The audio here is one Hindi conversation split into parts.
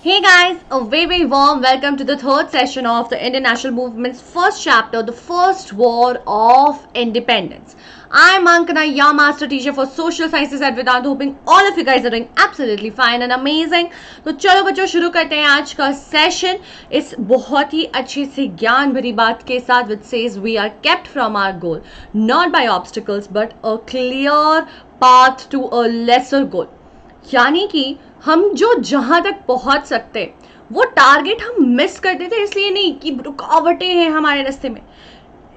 Hey guys, a very warm welcome to the third session of the Indian National Movement's first chapter, the First War of Independence. I'm Ankana, your master teacher for social sciences at Vedanta, hoping all of you guys are doing absolutely fine and amazing. तो चलो बच्चों शुरू करते हैं आज का सेशन इस बहुत ही अच्छे से ज्ञान भरी बात के साथ which says we are kept from our goal not by obstacles but a clear path to a lesser goal. यानी कि हम जो जहां तक पहुंच सकते वो टारगेट हम मिस कर देते, इसलिए नहीं कि रुकावटें हैं हमारे रास्ते में,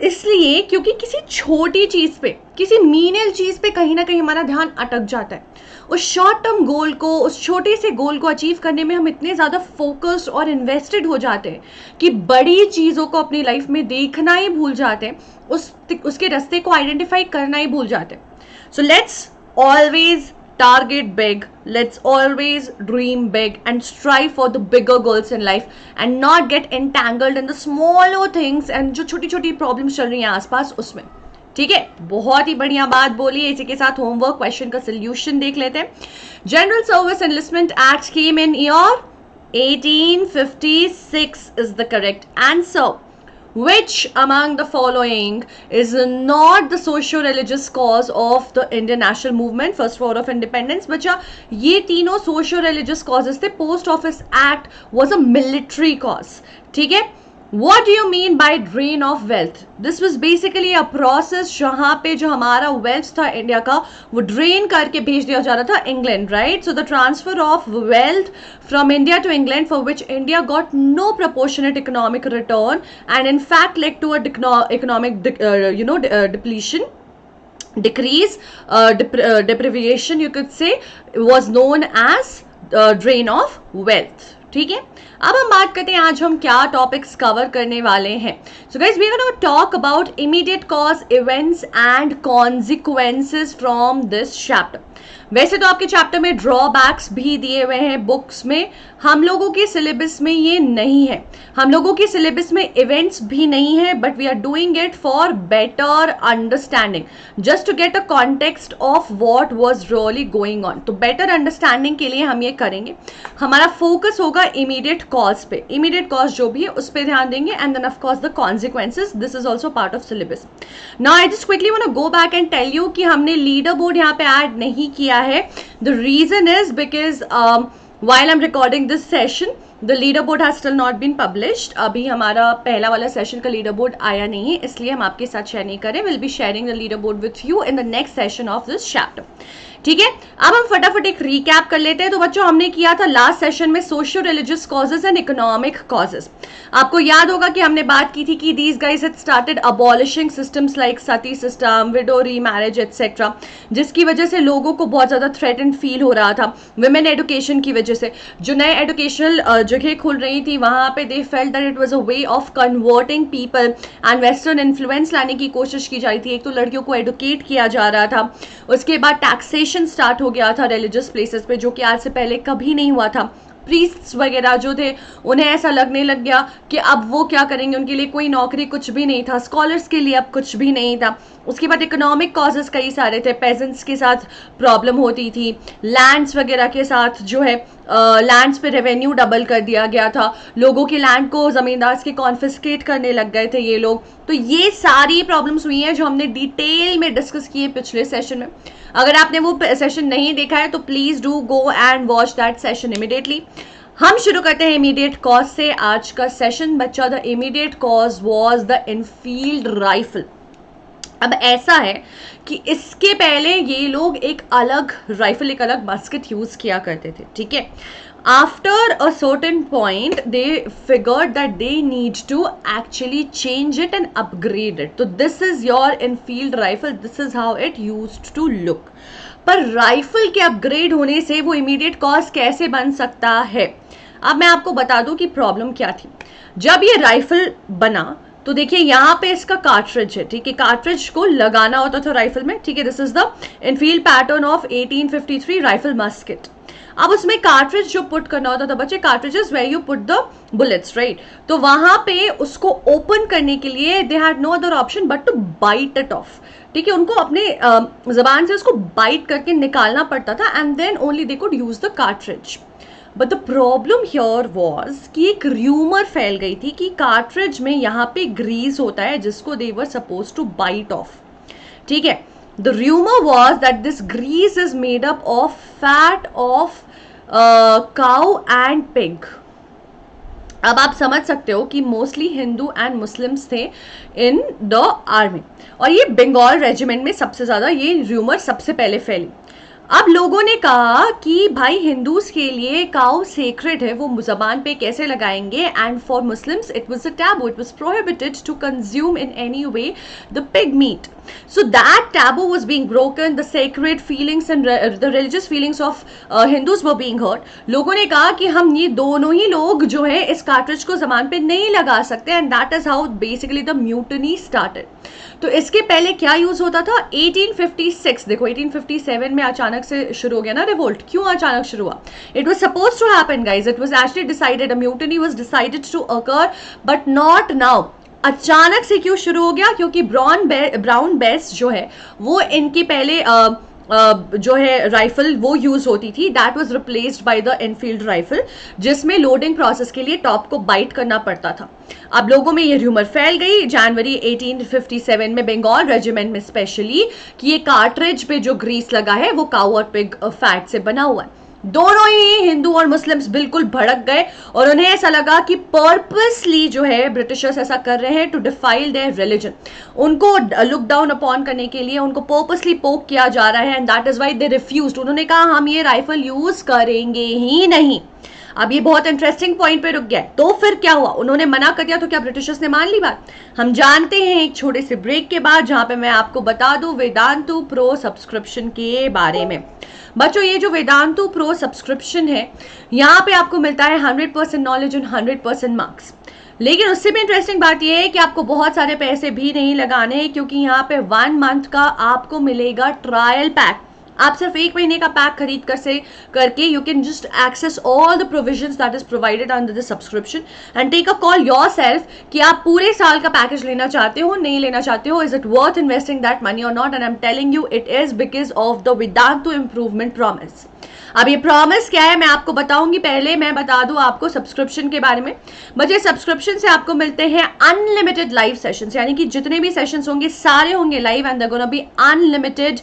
इसलिए क्योंकि किसी छोटी चीज पे, किसी मीनियल चीज पे कहीं ना कहीं हमारा ध्यान अटक जाता है. उस शॉर्ट टर्म गोल को, उस छोटे से गोल को अचीव करने में हम इतने ज्यादा फोकस्ड और इन्वेस्टेड हो जाते हैं कि बड़ी चीजों को अपनी लाइफ में देखना ही भूल जाते हैं, उसके रास्ते को आइडेंटिफाई करना ही भूल जाते हैं. So let's always target big, let's always dream big and strive for the bigger goals in life and not get entangled in the smaller things and जो छोटी छोटी प्रॉब्लम्स चल रही हैं आसपास उसमें. ठीक है, बहुत ही बढ़िया बात बोली है. इसी के साथ होमवर्क क्वेश्चन का सोल्यूशन देख लेते हैं. General service enlistment act came in year 1856 is the correct answer. Which among the following is not the socio-religious cause of the Indian National Movement, First War of Independence? बच्चा ये तीनों socio-religious causes थे. Post Office Act was a military cause. ठीक है. What do you mean by drain of wealth? This was basically a process जहाँ पे जो हमारा wealth था इंडिया का वो drain करके भेज दिया जा रहा था England, right? So the transfer of wealth from India to England, for which India got no proportionate economic return and in fact led to a economic depletion, decrease, deprivation you could say, was known as drain of wealth. ठीक है. अब हम बात करते हैं आज हम क्या टॉपिक्स कवर करने वाले हैं. So guys we are gonna talk about immediate cause, events and consequences from this chapter. वैसे तो आपके चैप्टर में ड्रॉबैक्स भी दिए हुए हैं बुक्स में. हम लोगों के सिलेबस में ये नहीं है. हम लोगों के सिलेबस में इवेंट्स भी नहीं है, but we are doing it for better understanding, just to get a context of what was really going on. तो बेटर अंडरस्टैंडिंग के लिए हम ये करेंगे. हमारा फोकस होगा इमीडिएट कॉज पे. इमीडिएट कॉज जो भी है उस पर ध्यान देंगे and then of course the consequences. This is also part of syllabus. Now I just quickly want to go back and tell you कि हमने लीडर बोर्ड यहाँ पे ऐड नहीं किया है. The reason is because while I'm recording this session, the leaderboard has still not been published. अभी हमारा पहला वाला सेशन का लीडरबोर्ड आया नहीं है, इसलिए हम आपके साथ शेयर नहीं करें. We'll be sharing the leaderboard with you in the next session of this chapter. ठीक है. अब हम फटाफट एक रिकैप कर लेते हैं. तो बच्चों हमने किया था लास्ट सेशन में socio religious causes and economic causes. आपको याद होगा कि हमने बात की थी कि these guys had started abolishing systems like Sati system, window remarriage etcetera, जिसकी वजह से लोगों को बहुत ज्यादा थ्रेटन फील हो रहा था. वुमेन एजुकेशन की वजह से जो नए एजुकेशनल जगह खुल रही थी वहां पे they felt that it was a way of converting people and western influence लाने की कोशिश की जा रही थी. एक तो लड़कियों को एडुकेट किया जा रहा था, उसके बाद टैक्सेशन स्टार्ट हो गया था रिलीजियस प्लेसेस पे, जो कि आज से पहले कभी नहीं हुआ था. प्रीस्ट्स वगैरह जो थे उन्हें ऐसा लगने लग गया कि अब वो क्या करेंगे, उनके लिए कोई नौकरी कुछ भी नहीं था. स्कॉलर्स के लिए अब कुछ भी नहीं था. उसके बाद इकोनॉमिक कॉजेस कई सारे थे. पेजेंट्स के साथ प्रॉब्लम होती थी. लैंड्स वगैरह के साथ जो है लैंड्स पे रेवेन्यू डबल कर दिया गया था. लोगों के लैंड को जमींदार के कॉन्फिस्केट करने लग गए थे ये लोग. तो ये सारी प्रॉब्लम्स हुई हैं जो हमने डिटेल में डिस्कस किए पिछले सेशन में. अगर आपने वो सेशन नहीं देखा है तो please do go and watch that session immediately. हम शुरू करते हैं इमीडिएट कॉज से आज का सेशन. बच्चा the immediate cause was the Enfield rifle. अब ऐसा है कि इसके पहले ये लोग एक अलग राइफल, एक अलग मस्केट यूज किया करते थे. ठीक है. After a certain point, they figured that they need to actually change it and upgrade it. So this is your Enfield rifle. This is how it used to look. पर राइफल के अपग्रेड होने से वो इमीडिएट कॉज कैसे बन सकता है? अब मैं आपको बता दूं कि प्रॉब्लम क्या थी. जब ये राइफल बना तो देखिए यहाँ पे इसका कार्ट्रिज है. ठीक है. कार्ट्रिज को लगाना होता था राइफल में. ठीक है. This is the Enfield pattern of 1853 rifle musket. अब उसमें कार्ट्रिज जो पुट करना होता था बच्चे, cartridges where you put the bullets, right. तो वहां पे उसको ओपन करने के लिए they had no other option but to bite it off. ठीक है. उनको अपने जबान से उसको बाइट करके निकालना पड़ता था and then only they could use the cartridge. But the problem here was कि एक र्यूमर फैल गई थी कि कार्ट्रिज में यहाँ पे ग्रीस होता है जिसको they were suppose to bite off. ठीक है, the rumour was that this grease is made up of fat of cow and pig. अब आप समझ सकते हो कि मोस्टली हिंदू एंड मुस्लिम्स थे इन द आर्मी, और ये बंगाल रेजिमेंट में सबसे ज़्यादा ये र्यूमर सबसे पहले फैली. अब लोगों ने कहा कि भाई हिंदूज के लिए काउ सेक्रेड है, वो जबान पे कैसे लगाएंगे, and for Muslims it was a taboo, it was prohibited to consume in any way the pig meat. So that taboo was being broken, the sacred feelings and the religious feelings of Hindus were being hurt. लोगों ने कहा कि हम ये दोनों ही लोग जो है इस कार्ट्रिज को जबान पे नहीं लगा सकते, and that is how basically the mutiny started. तो इसके पहले क्या यूज होता था? 1856, देखो 1857 में अचानक से शुरू हो गया ना रिवोल्ट. क्यों अचानक शुरू हुआ? It was suppose to happen guys, it was actually decided, a mutiny was decided to occur, but not now. अचानक से क्यों शुरू हो गया? क्योंकि ब्राउन बेस जो है वो इनकी पहले जो है राइफल वो यूज होती थी, that was replaced by the Enfield rifle, जिसमें लोडिंग प्रोसेस के लिए टॉप को बाइट करना पड़ता था. अब लोगों में ये र्यूमर फैल गई जनवरी 1857 में बंगाल रेजिमेंट में स्पेशली कि ये कार्ट्रिज पे जो ग्रीस लगा है वो काऊ और पिग फैट से बना हुआ है. दोनों ही हिंदू और मुस्लिम्स बिल्कुल भड़क गए और उन्हें ऐसा लगा कि पर्पसली जो है ब्रिटिशर्स ऐसा कर रहे हैं टू डिफाइल देयर रिलीजन. उनको लुक डाउन अपॉन करने के लिए उनको पर्पसली पोक किया जा रहा है, and that is why they refused. उन्होंने कहा हम ये राइफल यूज करेंगे ही नहीं. अब ये बहुत इंटरेस्टिंग पॉइंट पे रुक गया. तो फिर क्या हुआ? उन्होंने मना कर दिया, तो क्या ब्रिटिशर्स ने मान ली बात? हम जानते हैं एक छोटे से ब्रेक के बाद, जहां पे मैं आपको बता दूं वेदांतु प्रो सब्सक्रिप्शन के बारे में. बच्चों, ये जो वेदांतु प्रो सब्सक्रिप्शन है, यहाँ पे आपको मिलता है 100% नॉलेज एंड 100% मार्क्स. लेकिन उससे भी इंटरेस्टिंग बात यह है कि आपको बहुत सारे पैसे भी नहीं लगाने हैं, क्योंकि यहाँ पे 1 मंथ का आपको मिलेगा ट्रायल पैक. आप सिर्फ 1 महीने का पैक खरीद करके you can just access all the provisions that is provided under the subscription and take a call yourself कि आप पूरे साल का पैकेज लेना चाहते हो, नहीं लेना चाहते हो. Is it worth investing that money और not? And I am telling you it is because of the Vedantu improvement promise. अब ये प्रॉमिस क्या है मैं आपको बताऊंगी. पहले मैं बता दूं आपको सब्सक्रिप्शन के बारे में. बच्चे, सब्सक्रिप्शन से आपको मिलते हैं अनलिमिटेड लाइव सेशंस, यानी कि जितने भी सेशंस होंगे सारे होंगे live, and there gonna be unlimited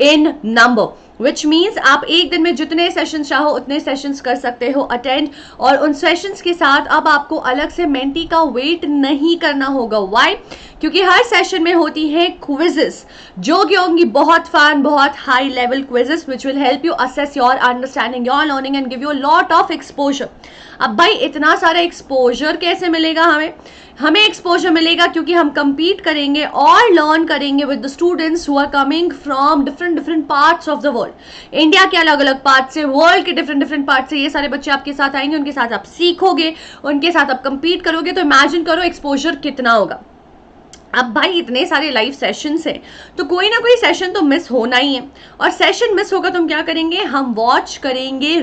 in number, which means आप एक दिन में जितने सेशन चाहो उतने सेशंस कर सकते हो अटेंड. और उन सेशंस के साथ अब आपको अलग से मेंटी का वेट नहीं करना होगा. व्हाई? क्योंकि हर सेशन में होती है क्विजेस, जो कि होंगी बहुत फन, बहुत high level quizzes which will help you assess your understanding, your learning and give you lot of exposure. अब भाई इतना सारा एक्सपोजर कैसे मिलेगा हमें एक्सपोजर मिलेगा क्योंकि हम compete करेंगे और लर्न करेंगे with the students who are coming from different parts of the world. India के अलग अलग पार्ट से, वर्ल्ड के डिफरेंट पार्ट से ये सारे बच्चे आपके साथ आएंगे, उनके साथ आप सीखोगे, उनके साथ आप compete करोगे. तो इमेजिन करो एक्सपोजर कितना होगा. अब भाई इतने सारे लाइव सेशंस हैं, तो कोई ना कोई सेशन तो मिस होना ही है. और सेशन मिस होगा तो हम क्या करेंगे? हम वॉच करेंगे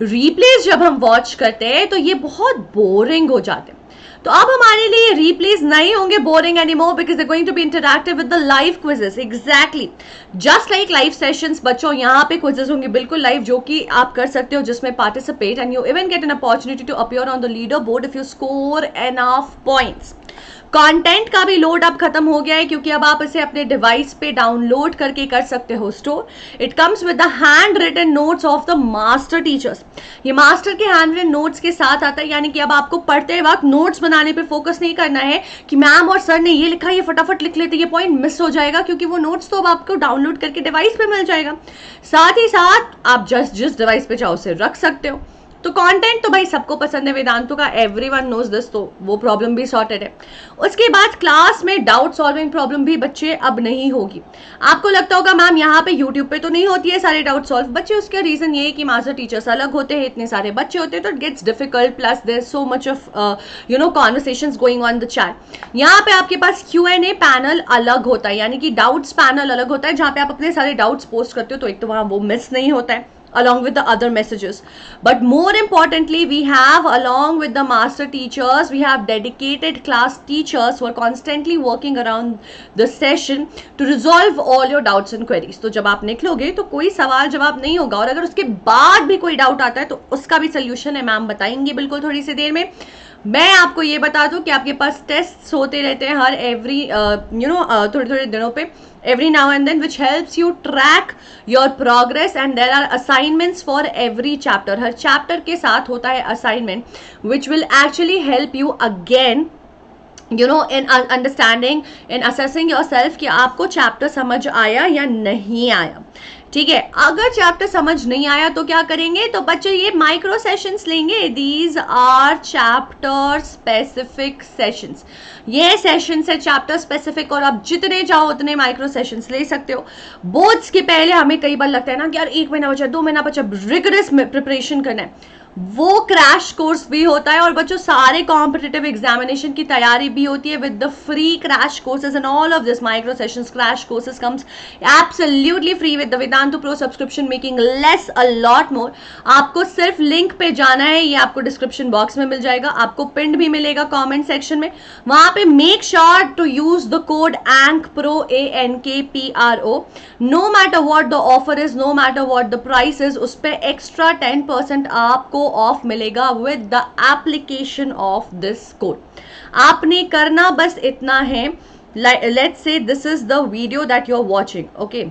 रिप्लेस जब हम वॉच करते हैं तो ये बहुत बोरिंग हो जाते हैं. तो अब हमारे लिए रिप्लेस नहीं होंगे boring anymore, because they going to be interactive with the live quizzes. Exactly just like live sessions. बच्चों, यहाँ पे क्विजेस होंगे बिल्कुल लाइव, जो कि आप कर सकते हो, जिसमें participate and you even get an opportunity to appear on the leader board if you score enough points. Content का भी लोड अब खत्म हो गया है, क्योंकि अब आप इसे अपने डिवाइस पे डाउनलोड करके कर सकते हो store. It comes with the hand written notes of the master teachers. ये मास्टर के हैंड रिटन नोट्स के साथ आता है, यानी कि अब आपको पढ़ते वक्त नोट्स बनाने पे फोकस नहीं करना है कि मैम और सर ने ये लिखा, ये फटाफट लिख लेते, ये पॉइंट मिस हो जाएगा, क्योंकि वो नोट्स तो अब आपको डाउनलोड करके डिवाइस पे मिल जाएगा. साथ ही साथ आप जिस डिवाइस पे चाहो उसे रख सकते हो. तो कंटेंट तो भाई सबको पसंद है वेदांतु का, एवरीवन नोज दिस, तो वो प्रॉब्लम भी सॉर्टेड है. उसके बाद क्लास में डाउट सॉल्विंग प्रॉब्लम भी बच्चे अब नहीं होगी. आपको लगता होगा मैम यहाँ पे यूट्यूब पे तो नहीं होती है सारे डाउट सॉल्व. बच्चे, उसका रीजन ये है कि मास्टर टीचर्स अलग होते हैं, इतने सारे बच्चे होते हैं, तो it gets difficult, plus there is so much of conversations going on the chat. यहाँ पे आपके पास Q&A पैनल अलग होता है, यानी कि डाउट्स पैनल अलग होता है, जहाँ पे आप अपने सारे डाउट्स पोस्ट करते हो, तो एक तो वहाँ वो मिस नहीं होता है. along with the other messages. But more importantly, we have, along with the master teachers, we have dedicated class teachers who are constantly working around the session to resolve all your doubts and queries. तो जब आप निकलोगे तो कोई सवाल जवाब नहीं होगा, और अगर उसके बाद भी कोई डाउट आता है तो उसका भी सोल्यूशन है मैम बताएंगे बिल्कुल थोड़ी सी देर में. मैं आपको ये बता दूं कि आपके पास टेस्ट होते रहते हैं हर एवरी थोड़े थोड़े दिनों पे, every now and then, which helps you track your progress, and there are assignments for every chapter. Her chapter के साथ होता है assignment which will actually help you again in understanding, in assessing yourself कि आपको chapter समझ आया या नहीं आया. ठीक है, अगर चैप्टर समझ नहीं आया तो क्या करेंगे, तो बच्चे ये माइक्रो सेशंस लेंगे. These our chapter specific sessions. ये सेशंस है चैप्टर स्पेसिफिक, और आप जितने चाहो उतने माइक्रो सेशंस ले सकते हो. बोर्ड्स के पहले हमें कई बार लगता है ना कि यार 1 महीना बचा, 2 महीना बचा, रिगरस प्रिपरेशन करना है. वो क्रैश कोर्स भी होता है, और बच्चों सारे कॉम्पिटिटिव एग्जामिनेशन की तैयारी भी होती है with the free crash courses, and all of this micro sessions crash courses comes absolutely free with the Vedantu pro subscription, making less a lot more. आपको सिर्फ लिंक पे जाना है, ये आपको डिस्क्रिप्शन बॉक्स में मिल जाएगा, आपको पिंड भी मिलेगा कॉमेंट सेक्शन में. वहां पे make sure to use the code ANKPRO ANKPRO. No matter what the offer is, no matter what the price is, उस पर एक्स्ट्रा 10% आपको ऑफ मिलेगा with the application of this code. आपने करना बस इतना है. Let's say this is the video that you are watching. Okay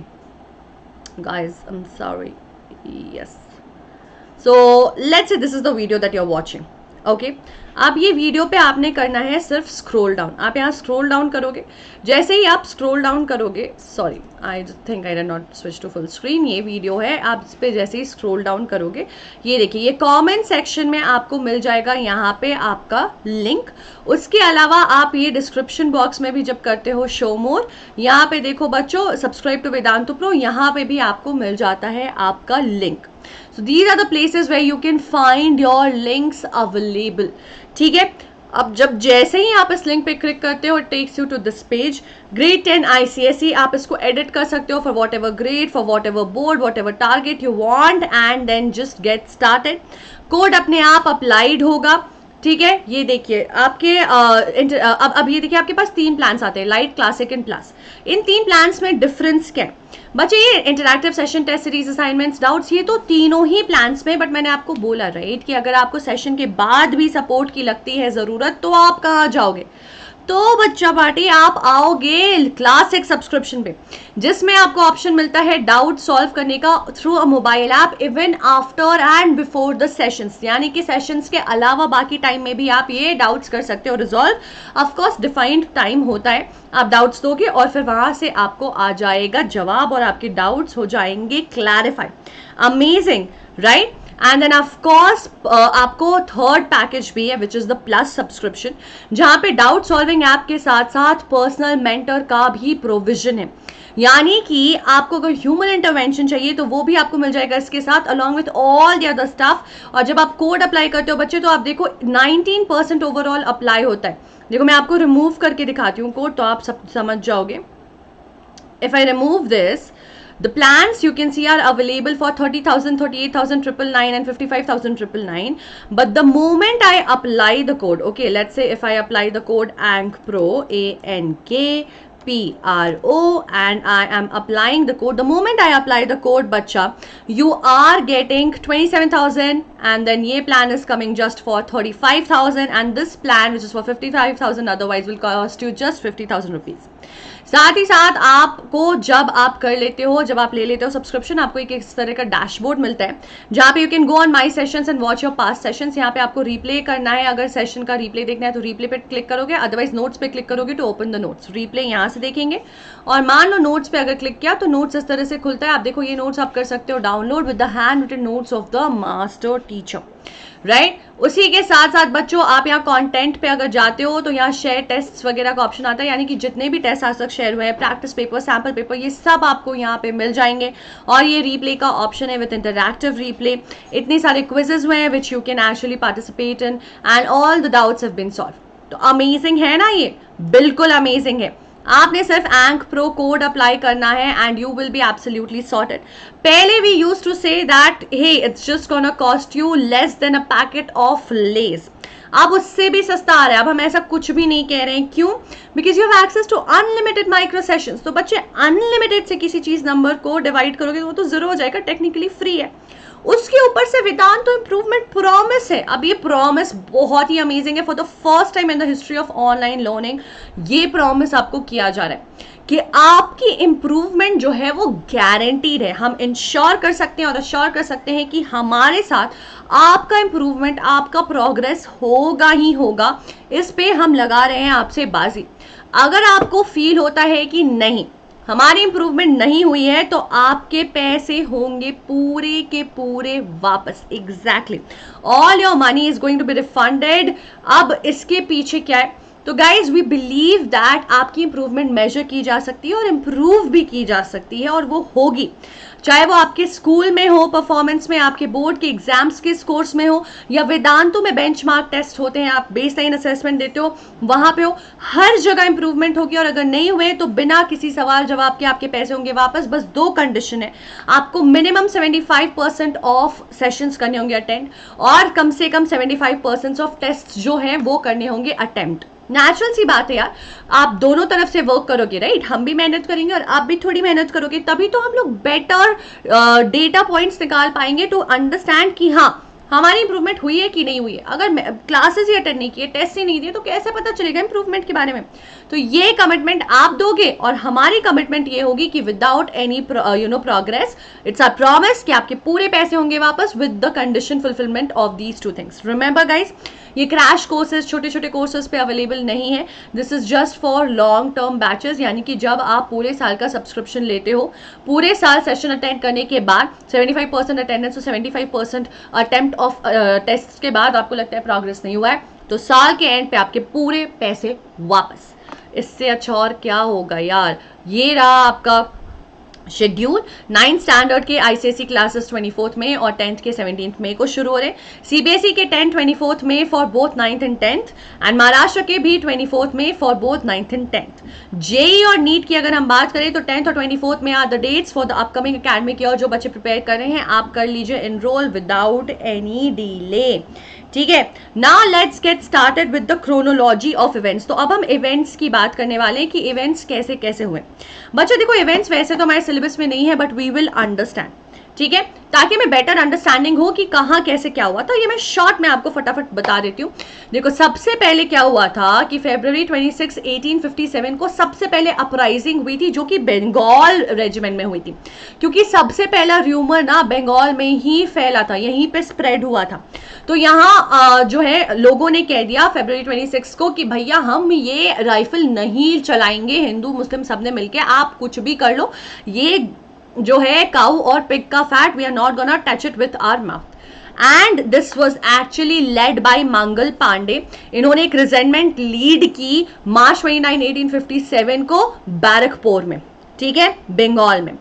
guys, I am sorry. Yes, so let's say this is the video that you are watching. Okay, अब ये वीडियो पे आपने करना है सिर्फ स्क्रॉल डाउन. आप यहाँ स्क्रॉल डाउन करोगे, जैसे ही आप स्क्रॉल डाउन करोगे, sorry I think I did not switch to full screen, ये वीडियो है, आप इस पर जैसे ही स्क्रॉल डाउन करोगे, ये देखिए ये कमेंट सेक्शन में आपको मिल जाएगा यहाँ पे आपका लिंक. उसके अलावा आप ये डिस्क्रिप्शन बॉक्स में भी जब करते हो शो मोर, यहाँ पे देखो बच्चों सब्सक्राइब टू वेदांतु प्रो, यहाँ पे भी आपको मिल जाता है आपका link. So these are the places where you can find your links available. ठीक है, अब जब जैसे ही आप इस लिंक पे क्लिक करते हो, it takes you to this page. Grade 10 ICSE, आप इसको एडिट कर सकते हो for whatever grade, for whatever board, whatever target you want, and then just get started. Code अपने आप अप्लाइड होगा. ठीक है, ये देखिए आपके अब ये देखिए आपके पास 3 प्लान्स आते हैं, लाइट, क्लासिक एंड प्लस. इन 3 प्लान्स में डिफरेंस क्या है बच्चे? ये interactive session, test series, assignments, doubts, ये तो तीनों ही प्लान्स में. बट मैंने आपको बोला राइट कि अगर आपको सेशन के बाद भी सपोर्ट की लगती है ज़रूरत, तो आप कहाँ जाओगे? तो बच्चा पार्टी आप आओगे क्लासिक सब्सक्रिप्शन पे, जिसमें आपको ऑप्शन मिलता है डाउट सॉल्व करने का through a mobile app, even after and before the sessions. यानी कि सेशंस के अलावा बाकी टाइम में भी आप ये डाउट्स कर सकते हो रिजॉल्व. ऑफकोर्स डिफाइंड टाइम होता है, आप डाउट्स दोगे और फिर वहां से आपको आ जाएगा जवाब और आपके डाउट्स हो जाएंगे clarify. Amazing right. And then of course आपको थर्ड पैकेज भी है which is the plus subscription, जहां पे डाउट सॉल्विंग ऐप के साथ साथ पर्सनल मेंटर का भी प्रोविजन है. यानी कि आपको अगर ह्यूमन इंटरवेंशन चाहिए तो वो भी आपको मिल जाएगा इसके साथ, along with all the other staff. और जब आप कोड अप्लाई करते हो बच्चे, तो आप देखो 19% ओवरऑल अप्लाई होता है. देखो मैं आपको रिमूव करके दिखाती हूँ कोड, तो आप सब समझ जाओगे. If I remove this, the plans you can see are available for 30,000, 38,000, 999 and 55,999. But the moment I apply the code, okay, let's say if I apply the code ANKPRO ANKPRO, and I am applying the code, the moment I apply the code bacha, you are getting 27,000, and then ye plan is coming just for 35,000, and this plan which is for 55,000 otherwise will cost you just 50,000 rupees. साथ ही साथ आपको जब आप कर लेते हो, जब आप ले लेते हो सब्सक्रिप्शन, आपको एक इस तरह का डैशबोर्ड मिलता है जहाँ पे you can go on my sessions and watch your past sessions. यहाँ पे आपको रिप्ले करना है, अगर सेशन का रिप्ले देखना है तो रिप्ले पे क्लिक करोगे, अदरवाइज नोट्स पे क्लिक करोगे to open the notes. Replay यहाँ से देखेंगे, और मान लो नोट्स पे अगर क्लिक किया तो नोट्स इस तरह से खुलता है. आप देखो ये नोट्स आप कर सकते हो download with the hand written notes of the master teacher. Right. उसी के साथ साथ बच्चों आप यहाँ कंटेंट पे अगर जाते हो तो यहाँ शेयर टेस्ट वगैरह का ऑप्शन आता है, यानी कि जितने भी टेस्ट आज तक शेयर हुए हैं, प्रैक्टिस पेपर, सैम्पल पेपर, ये सब आपको यहाँ पे मिल जाएंगे. और ये रीप्ले का ऑप्शन है विद इंटरैक्टिव रीप्ले. इतने सारे क्विजेज हुए हैं which you can actually participate in, and all the doubts have been solve. तो अमेजिंग है ना, ये बिल्कुल अमेजिंग है. आपने सिर्फ एंक प्रो कोड अप्लाई करना है and you will be absolutely sorted. पहले we use to say that hey it's just gonna cost you less than a packet of Lay's, अब उससे भी सस्ता आ रहा है। अब हम ऐसा कुछ भी नहीं कह रहे हैं, क्यों? Because you have access to unlimited micro sessions. तो बच्चे अनलिमिटेड से किसी चीज नंबर को डिवाइड करोगे तो वो तो जीरो हो जाएगा, टेक्निकली फ्री है। उसके ऊपर से वेदांत तो इम्प्रूवमेंट प्रॉमिस है। अब ये प्रॉमिस बहुत ही अमेजिंग है, for the first time in the history of online learning ये प्रॉमिस आपको किया जा रहा है कि आपकी इम्प्रूवमेंट जो है वो गारंटीड है। हम इंश्योर कर सकते हैं और अश्योर कर सकते हैं कि हमारे साथ आपका इम्प्रूवमेंट, आपका प्रोग्रेस होगा ही होगा। इस पे हम लगा रहे हैं आपसे बाजी। अगर आपको फील होता है कि नहीं हमारी इंप्रूवमेंट नहीं हुई है, तो आपके पैसे होंगे पूरे के पूरे वापस। Exactly, all your money is going to be refunded. अब इसके पीछे क्या है? तो गाइज वी बिलीव दैट आपकी इंप्रूवमेंट मेजर की जा सकती है और इम्प्रूव भी की जा सकती है, और वो होगी, चाहे वो आपके स्कूल में हो परफॉर्मेंस में, आपके बोर्ड के एग्जाम्स के स्कोर्स में हो, या वेदांतों में बेंचमार्क टेस्ट होते हैं, आप बेसलाइन असेसमेंट देते हो वहां पे हो, हर जगह इंप्रूवमेंट होगी। और अगर नहीं हुए तो बिना किसी सवाल जवाब के आपके पैसे होंगे वापस। बस दो कंडीशन है, आपको मिनिमम 75% ऑफ सेशंस करने होंगे अटेंड, और कम से कम 75% ऑफ टेस्ट जो है वो करने होंगे अटेम्प्ट। नेचुरल सी बात है यार, आप दोनों तरफ से वर्क करोगे, राइट? हम भी मेहनत करेंगे और आप भी थोड़ी मेहनत करोगे, तभी तो हम लोग बेटर डेटा पॉइंट्स निकाल पाएंगे टू अंडरस्टैंड कि हाँ हमारी इंप्रूवमेंट हुई है कि नहीं हुई है। अगर क्लासेस ही अटेंड नहीं किए, टेस्ट ही नहीं दिए, तो कैसे पता चलेगा इंप्रूवमेंट के बारे में? तो ये कमिटमेंट आप दोगे और हमारी कमिटमेंट ये होगी कि without any progress, it's a promise कि आपके पूरे पैसे होंगे वापस with the condition fulfilment of these two things. Remember guys, ये क्रैश कोर्सेज छोटे छोटे कोर्सेज पे अवेलेबल नहीं है। This is just for long term batches, यानी कि जब आप पूरे साल का सब्सक्रिप्शन लेते हो, पूरे साल सेशन अटेंड करने के बाद 75% अटेंडेंस और 75% अटेम्प्ट ऑफ टेस्ट के बाद आपको लगता है प्रोग्रेस नहीं हुआ है, तो साल के एंड पे आपके पूरे पैसे वापस। इससे अच्छा और क्या होगा यार। ये रहा आपका शेड्यूल। 9th स्टैंडर्ड के आईसीएसई क्लासेस 24th में और 10th के 17th मई को शुरू हो रहे। सीबीएसई के 10th 24th में for both 9th and 10th, and Maharashtra के भी 24th में for both 9th and 10th। JEE और नीट की अगर हम बात करें तो 10th और 24th में are the dates for the upcoming academic year. जो बच्चे प्रिपेयर कर रहे हैं आप कर लीजिए इनरोल विदाउट एनी डिले, ठीक है। Now let's get started with the chronology of events. तो अब हम इवेंट्स की बात करने वाले हैं कि इवेंट्स कैसे कैसे हुए। बच्चों देखो, इवेंट्स वैसे तो हमारे सिलेबस में नहीं है, बट वी विल अंडरस्टैंड, ठीक है, ताकि मैं बेटर अंडरस्टैंडिंग हो कि कहाँ कैसे क्या हुआ। तो ये मैं शॉर्ट में आपको फटाफट बता देती हूँ। देखो, सबसे पहले क्या हुआ था कि February 26, 1857 को सबसे पहले अपराइजिंग हुई थी, जो कि बंगाल रेजिमेंट में हुई थी, क्योंकि सबसे पहला र्यूमर ना बंगाल में ही फैला था, यहीं पे स्प्रेड हुआ था। तो यहाँ जो है लोगों ने कह दिया February 26 को कि भैया हम ये राइफल नहीं चलाएंगे, हिंदू मुस्लिम सबने मिलके, आप कुछ भी कर लो, ये जो है काऊ और पिग का fat, we are not gonna touch it with our mouth. And this was actually led by Mangal Pandey. इन्होंने एक रिजेंटमेंट लीड की मार्च 29, 1857 को बैरकपुर में, ठीक है, बंगाल में।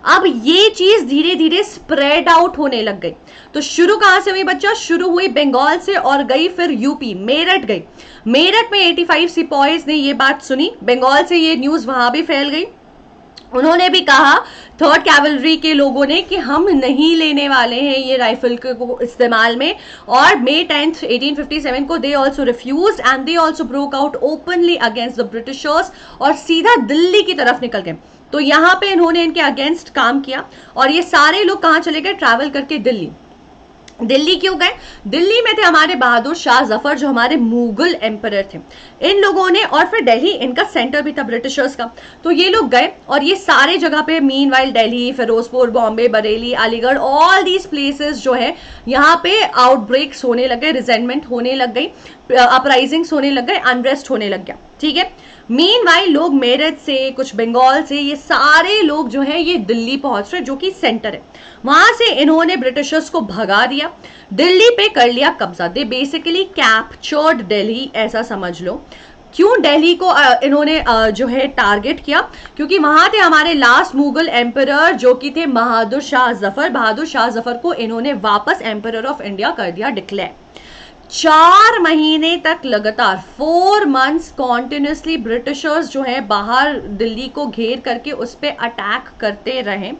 अब ये चीज धीरे धीरे स्प्रेड आउट होने लग गई। तो शुरू कहां से हुई बच्चा? शुरू हुई बंगाल से और गई फिर यूपी, मेरठ गई। मेरठ में 85 सिपाहीज ने ये बात सुनी, बंगाल से ये न्यूज वहां भी फैल गई। उन्होंने भी कहा, 3rd कैवलरी के लोगों ने, कि हम नहीं लेने वाले हैं ये राइफल को इस्तेमाल में। और May 10, 1857 को they also refuse and they also broke out openly against the Britishers और सीधा दिल्ली की तरफ निकल गए। तो यहाँ पे इन्होंने इनके अगेंस्ट काम किया और ये सारे लोग कहाँ चले गए? ट्रैवल करके दिल्ली। दिल्ली क्यों गए? दिल्ली में थे हमारे बहादुर शाह जफर, जो हमारे मुगल एम्परर थे। इन लोगों ने, और फिर दिल्ली इनका सेंटर भी था ब्रिटिशर्स का, तो ये लोग गए और ये सारे जगह पे, meanwhile Delhi, Firozpur, Bombay, Bareilly, Aligarh, all these places जो है यहाँ पे आउटब्रेक्स होने लग गए, रिजेंटमेंट होने लग गई, अपराइजिंग्स होने लग गए, अनरेस्ट होने लग गया, ठीक है। मीनवाइल लोग मेरठ से, कुछ बंगाल से, ये सारे लोग जो है ये दिल्ली पहुंच रहे, जो कि सेंटर है। वहां से इन्होंने ब्रिटिशर्स को भगा दिया, दिल्ली पे कर लिया कब्जा। दे बेसिकली कैप्चर्ड दिल्ली, ऐसा समझ लो। क्यों दिल्ली को इन्होंने जो है टारगेट किया? क्योंकि वहां थे हमारे लास्ट मुगल एम्परर, जो कि थे बहादुर शाह जफर। बहादुर शाह जफर को इन्होंने वापस एम्परर ऑफ इंडिया कर दिया डिक्लेयर। 4 महीने तक लगातार 4 months कॉन्टिन्यूसली ब्रिटिशर्स जो है बाहर दिल्ली को घेर करके उस पर अटैक करते रहे,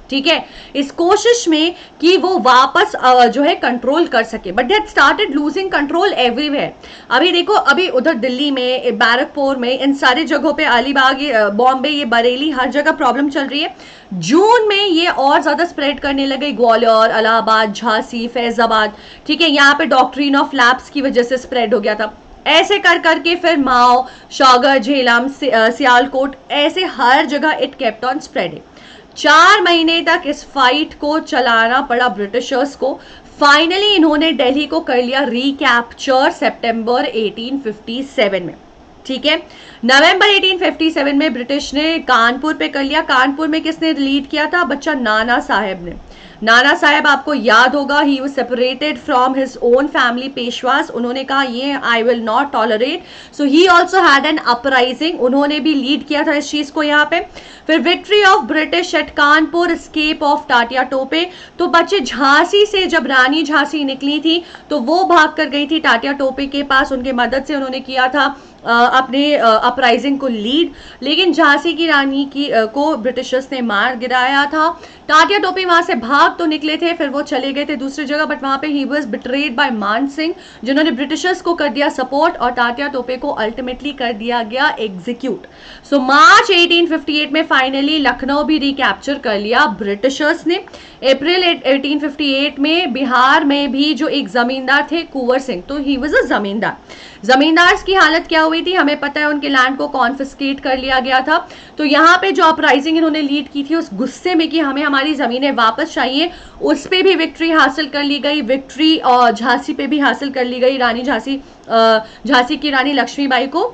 ठीक है, इस कोशिश में कि वो वापस जो है कंट्रोल कर सके, but they started losing control everywhere. अभी देखो, अभी उधर दिल्ली में, बैरकपुर में, इन सारी जगहों पे, अलीबाग, बॉम्बे, ये बरेली, हर जगह प्रॉब्लम चल रही है। जून में ये और ज्यादा स्प्रेड करने लगे, ग्वालियर, इलाहाबाद, झांसी, फैजाबाद, ठीक है, यहाँ पे डॉक्ट्रिन ऑफ लैप्स की वजह से स्प्रेड हो गया था। ऐसे कर करके फिर माओ, शौगर, झेलम, सियालकोट, ऐसे हर जगह इट केप्ट ऑन स्प्रेडिंग। 4 महीने तक इस फाइट को चलाना पड़ा ब्रिटिशर्स को। फाइनली इन्होंने दिल्ली को कर लिया रिकैप्चर सितंबर 1857 में, ठीक है। नवंबर 1857 में ब्रिटिश ने कानपुर पे कर लिया। कानपुर में किसने लीड किया था बच्चा? नाना साहेब ने। नाना साहेब आपको याद होगा, he was separated from his own family Peshwas. उन्होंने कहा ये I will not tolerate, so he also had an uprising, उन्होंने भी लीड किया था इस चीज को यहाँ पे। फिर victory of British at Kanpur, escape of Tatia Tope. तो बच्चे झांसी से जब रानी झांसी निकली थी तो वो भाग कर गई थी टाटिया टोपे के पास, उनके मदद से उन्होंने किया था अपने अपराइजिंग को लीड, लेकिन झांसी की रानी की को ब्रिटिशर्स ने मार गिराया था। टाटिया टोपे वहां से भाग तो निकले थे, फिर वो चले गए थे दूसरी जगह, बट वहां पे ही वाज बिट्रेड बाय मान सिंह, जिन्होंने ब्रिटिशर्स को कर दिया सपोर्ट, और टाटिया टोपे को अल्टीमेटली कर दिया गया एग्जीक्यूट। सो मार्च 1858 में फाइनली लखनऊ भी रिकैप्चर कर लिया ब्रिटिशर्स ने। अप्रैल 1858 में बिहार में भी जो एक जमींदार थे कुंवर सिंह, तो ही वाज अ जमींदार। जमींदार की हालत क्या हुई थी हमें पता है, उनके लैंड को कॉन्फिस्केट कर लिया गया था। तो यहाँ पे जो अपराइजिंग इन्होंने लीड की थी उस गुस्से में कि हमें हमारी जमीनें वापस चाहिए, उस पे भी विक्ट्री हासिल कर ली गई। विक्ट्री और झांसी पे भी हासिल कर ली गई। रानी झांसी की रानी लक्ष्मीबाई को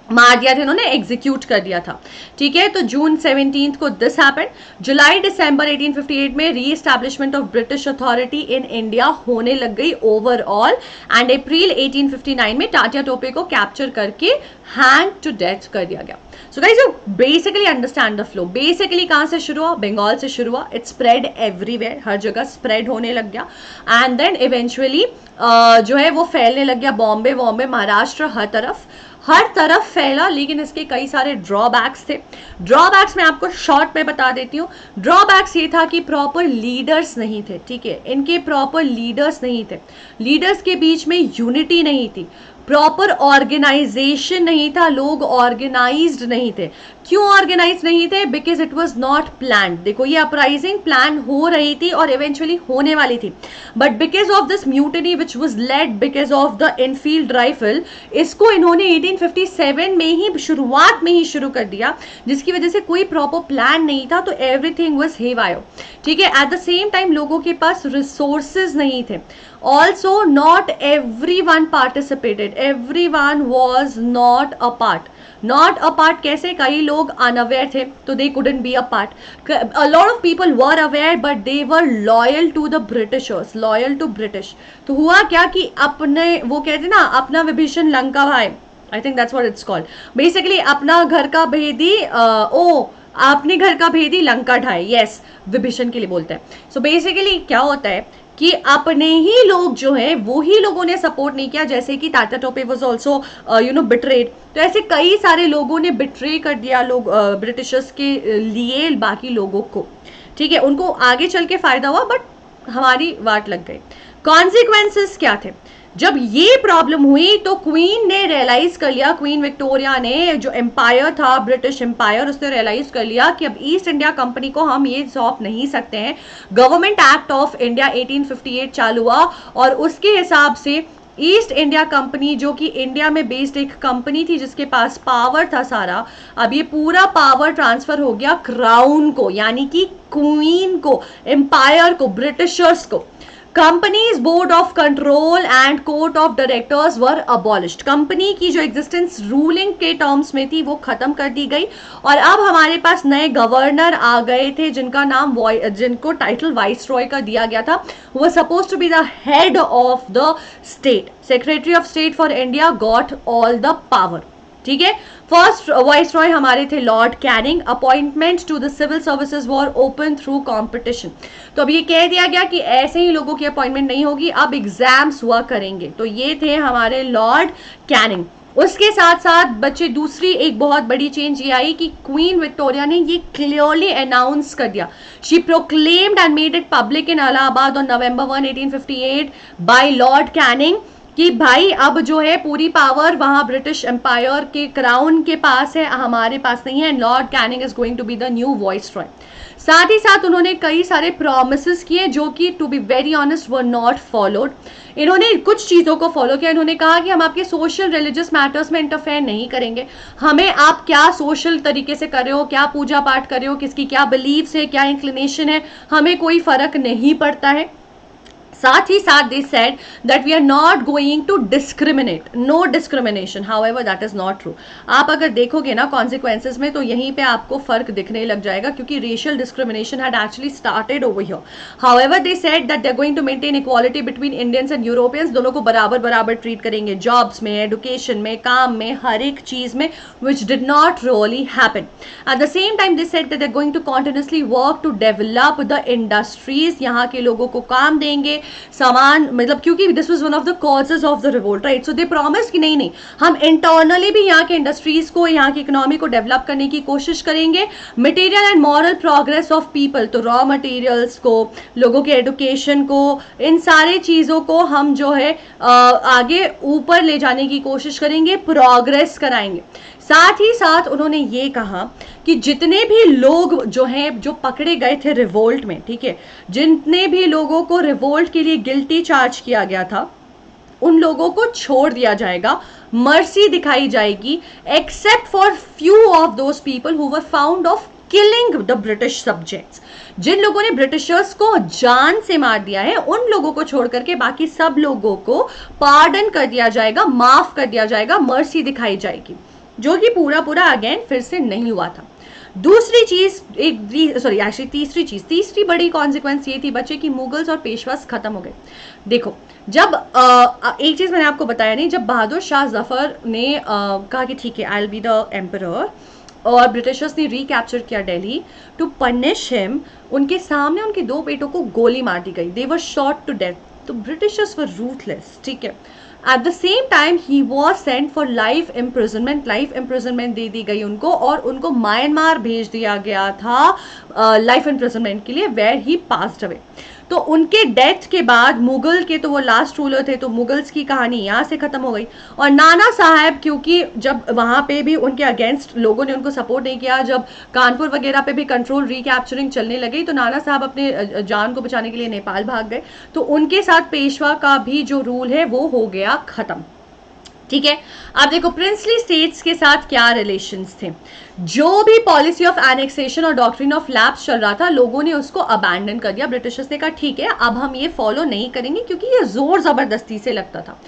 मार दिया था इन्होंने, एग्जीक्यूट कर दिया था, ठीक है। तो जून 17 को दिस हैपेंड। जुलाई दिसंबर 1858 में री establishment of British authority in India होने लग गई ओवरऑल, एंड अप्रैल 1859 में टाटिया टोपे को कैप्चर करके हैंग टू डेथ कर दिया गया। So guys you basically understand the flow. Basically कहां से शुरू हुआ? बंगाल से शुरू हुआ, इट स्प्रेड एवरीवेयर, हर जगह स्प्रेड होने लग गया, एंड देन इवेंचुअली जो है वो फैलने लग गया बॉम्बे, महाराष्ट्र, हर तरफ फैला। लेकिन इसके कई सारे ड्रॉबैक्स थे। ड्रॉबैक्स मैं आपको शॉर्ट में बता देती हूँ। ड्रॉबैक्स ये था कि प्रॉपर लीडर्स नहीं थे, ठीक है, इनके प्रॉपर लीडर्स नहीं थे, लीडर्स के बीच में यूनिटी नहीं थी, प्रॉपर ऑर्गेनाइजेशन नहीं था, लोग ऑर्गेनाइज्ड नहीं थे। क्यों ऑर्गेनाइज नहीं थे? Because it was not plan. देखो ये अपराइजिंग प्लान हो रही थी और इवेंचुअली होने वाली थी, but because of this mutiny which was led because of the Enfield rifle, इसको इन्होंने 1857 में ही शुरुआत में ही शुरू कर दिया, जिसकी वजह से कोई प्रॉपर प्लान नहीं था, तो एवरीथिंग वॉज हेवायो, ठीक है। एट द सेम टाइम लोगों के पास रिसोर्सेज नहीं थे। Also, not everyone participated. Everyone was not a part. Not a part कैसे? कई लोग unaware थे, तो they couldn't be a part. A lot of people were aware, but they were loyal to the Britishers, loyal to British. तो हुआ क्या कि अपने, वो कहते ना, अपना विभीषण लंका भाई, I think that's what it's called. Basically, अपना घर का भेदी आपने घर का भेदी लंका ढाई, यस, विभीषण के लिए बोलते हैं। सो बेसिकली क्या होता है कि अपने ही लोग जो हैं वो ही लोगों ने सपोर्ट नहीं किया, जैसे कि Tata Tope was also betrayed. तो ऐसे कई सारे लोगों ने बिट्रे कर दिया लोग ब्रिटिशर्स के लिए बाकी लोगों को, ठीक है। उनको आगे चल के फायदा हुआ, बट हमारी वाट लग गई। कॉन्सिक्वेंसेस क्या थे? जब ये प्रॉब्लम हुई तो क्वीन ने रियलाइज कर लिया, क्वीन विक्टोरिया ने, जो एम्पायर था ब्रिटिश एम्पायर, उसने रियलाइज कर लिया कि अब ईस्ट इंडिया कंपनी को हम ये सौंप नहीं सकते हैं। गवर्नमेंट एक्ट ऑफ इंडिया 1858 चालू हुआ और उसके हिसाब से ईस्ट इंडिया कंपनी, जो कि इंडिया में बेस्ड एक कंपनी थी जिसके पास पावर था सारा, अब ये पूरा पावर ट्रांसफर हो गया क्राउन को, यानी कि क्वीन को, एम्पायर को, ब्रिटिशर्स को। Companies board of control and court of directors were abolished. Company की जो एग्जिस्टेंस रूलिंग के टर्म्स में थी वो खत्म कर दी गई, और अब हमारे पास नए गवर्नर आ गए थे जिनका नाम, जिनको टाइटल वाइसरॉय का दिया गया था। वो suppose to be the head of the state. Secretary of state for India got all the power, ठीक है। फर्स्ट वाइसरॉय हमारे थे Lord Canning. Appointment to the civil services were open through competition. तो अब ये कह दिया गया कि ऐसे ही लोगों की अपॉइंटमेंट नहीं होगी, अब एग्जाम्स हुआ करेंगे। तो ये थे हमारे लॉर्ड कैनिंग। उसके साथ साथ बच्चे दूसरी एक बहुत बड़ी चेंज ये आई कि क्वीन विक्टोरिया ने ये क्लियरली अनाउंस कर दिया, she proclaimed and made it public in Allahabad on November 1, 1858 by Lord Canning कि भाई अब जो है पूरी पावर वहां ब्रिटिश एम्पायर के क्राउन के पास है, हमारे पास नहीं है। And Lord Canning is going to be the new viceroy. साथ ही साथ उन्होंने कई सारे प्रॉमिसेस किए जो कि to be very honest were not followed. इन्होंने कुछ चीज़ों को फॉलो किया। इन्होंने कहा कि हम आपके सोशल रिलीजियस मैटर्स में इंटरफेयर नहीं करेंगे, हमें आप क्या सोशल तरीके से कर रहे हो, क्या पूजा पाठ कर रहे हो, किसकी क्या बिलीव्स है, क्या इंक्लिनेशन है, हमें कोई फर्क नहीं पड़ता है। साथ ही साथ they said that we are not going to discriminate, no discrimination. However that is not true. आप अगर देखोगे ना कॉन्सिक्वेंसेज में तो यहीं पे आपको फर्क दिखने लग जाएगा, क्योंकि racial discrimination had actually started over here. However they said that they are going to maintain equality between Indians and Europeans, दोनों को बराबर बराबर ट्रीट करेंगे, जॉब्स में, एडुकेशन में, काम में, हर एक चीज में, which did not really happen. At the same time they said that they are going to continuously work to develop the industries, यहाँ के लोगों को काम देंगे, सामान, मतलब क्योंकि this was one of the causes of the revolt, right. So they promise कि नहीं नहीं, हम इंटरनली भी यहाँ के इंडस्ट्रीज को, यहाँ की इकोनॉमी को डेवलप करने की कोशिश करेंगे। Material and moral progress of people, तो रॉ मटेरियल्स को, लोगों के एडुकेशन को, इन सारे चीज़ों को हम जो है आगे ऊपर ले जाने की कोशिश करेंगे, प्रोग्रेस कराएंगे। साथ ही साथ उन्होंने ये कहा कि जितने भी लोग जो हैं जो पकड़े गए थे रिवोल्ट में, ठीक है, जितने भी लोगों को रिवोल्ट के लिए गिल्टी चार्ज किया गया था उन लोगों को छोड़ दिया जाएगा, मर्सी दिखाई जाएगी, except for few of those people who were found of killing the British subjects. जिन लोगों ने ब्रिटिशर्स को जान से मार दिया है उन लोगों को छोड़ करके बाकी सब लोगों को पार्डन कर दिया जाएगा, माफ कर दिया जाएगा, मर्सी दिखाई जाएगी, जो कि पूरा पूरा अगेन फिर से नहीं हुआ था। दूसरी चीज तीसरी बड़ी कॉन्सिक्वेंस ये थी बच्चे की मुगल्स और पेशवास खत्म हो गए। देखो, जब एक चीज मैंने आपको बताया नहीं, जब बहादुर शाह जफर ने कहा कि ठीक है I will be the emperor, और ब्रिटिशर्स ने रिकैप्चर किया दिल्ली, टू पनिश हिम उनके सामने उनके दो बेटों को गोली मार दी गई, they were shot to death. तो ब्रिटिशर्स वर रूथलेस, ठीक है। At the same time he was sent for life imprisonment दे दी गई उनको, और उनको म्यांमार भेज दिया गया था लाइफ इम्प्रिजनमेंट के लिए, वेयर ही पास्ड अवे। तो उनके डेथ के बाद मुगल के तो वो लास्ट रूलर थे, तो मुगल्स की कहानी यहाँ से खत्म हो गई। और नाना साहब, क्योंकि जब वहाँ पे भी उनके अगेंस्ट लोगों ने उनको सपोर्ट नहीं किया, जब कानपुर वगैरह पे भी कंट्रोल रिकैप्चरिंग चलने लगी, तो नाना साहब अपने जान को बचाने के लिए नेपाल भाग गए। तो उनके साथ पेशवा का भी जो रूल है वो हो गया खत्म, ठीक है। अब देखो प्रिंसली स्टेट्स के साथ क्या रिलेशंस थे। जो भी पॉलिसी ऑफ एनेक्सेशन और डॉक्ट्रिन ऑफ लैप्स चल रहा था, लोगों ने उसको अबैंडन कर दिया। ब्रिटिशर्स ने कहा ठीक है अब हम ये फॉलो नहीं करेंगे, क्योंकि ये जोर जबरदस्ती से लगता था।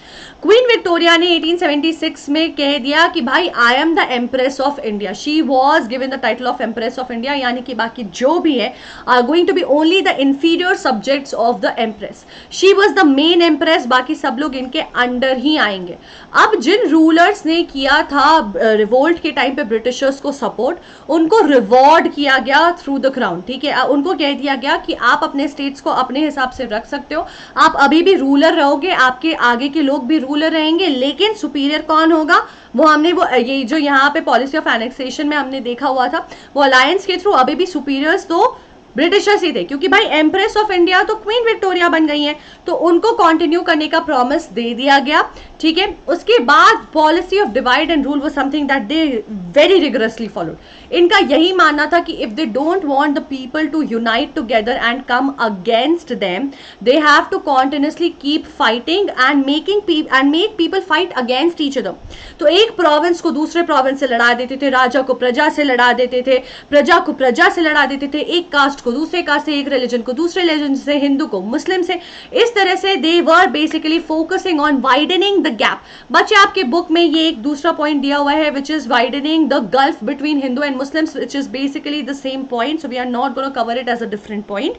क्वीन विक्टोरिया ने 1876 में कह दिया कि भाई I am the empress of India, she was given the title of empress of India, यानी कि बाकी जो भी है are going to be only the inferior subjects of the empress. She was the main empress, बाकी सब लोग इनके अंडर ही आएंगे। अब जिन रूलर्स ने किया था रिवोल्ट के टाइम पे ब्रिटिशर्स को सपोर्ट, उनको रिवॉर्ड किया गया थ्रू द क्राउन, ठीक है। उनको कह दिया गया कि आप अपने स्टेट्स को अपने हिसाब से रख सकते हो, आप अभी भी रूलर रहोगे, आपके आगे के लोग भी रूलर रहेंगे, लेकिन सुपीरियर कौन होगा वो हमने ये जो यहाँ पे पॉलिसी ऑफ एनेक्सेशन में हमने देखा हुआ था, वो अलायंस के थ्रू अभी भी सुपीरियर्स तो ब्रिटिशर्स ही थे, क्योंकि भाई एम्प्रेस ऑफ इंडिया तो क्वीन विक्टोरिया बन गई हैं, तो उनको कंटिन्यू करने का प्रॉमिस दे दिया गया, ठीक है। उसके बाद policy of divide and rule was something that they very rigorously followed. इनका यही मानना था कि if they don't want the people to unite together and come against them, they have to continuously keep fighting and make people fight against each other. तो एक प्रोविंस को दूसरे प्रोविंस से लड़ा देते थे, राजा को प्रजा से लड़ा देते थे, प्रजा को प्रजा से लड़ा देते थे, एक कास्ट को दूसरे कास्ट से, एक रिलीजन को दूसरे रिलीजन से, हिंदू को मुस्लिम से, इस तरह से they were basically focusing on widening the gap. बच्चे आपके बुक में ये एक दूसरा पॉइंट दिया हुआ है which is widening the gulf between Hindu and Muslims, which is basically the same point, so we are not gonna cover it as a different point.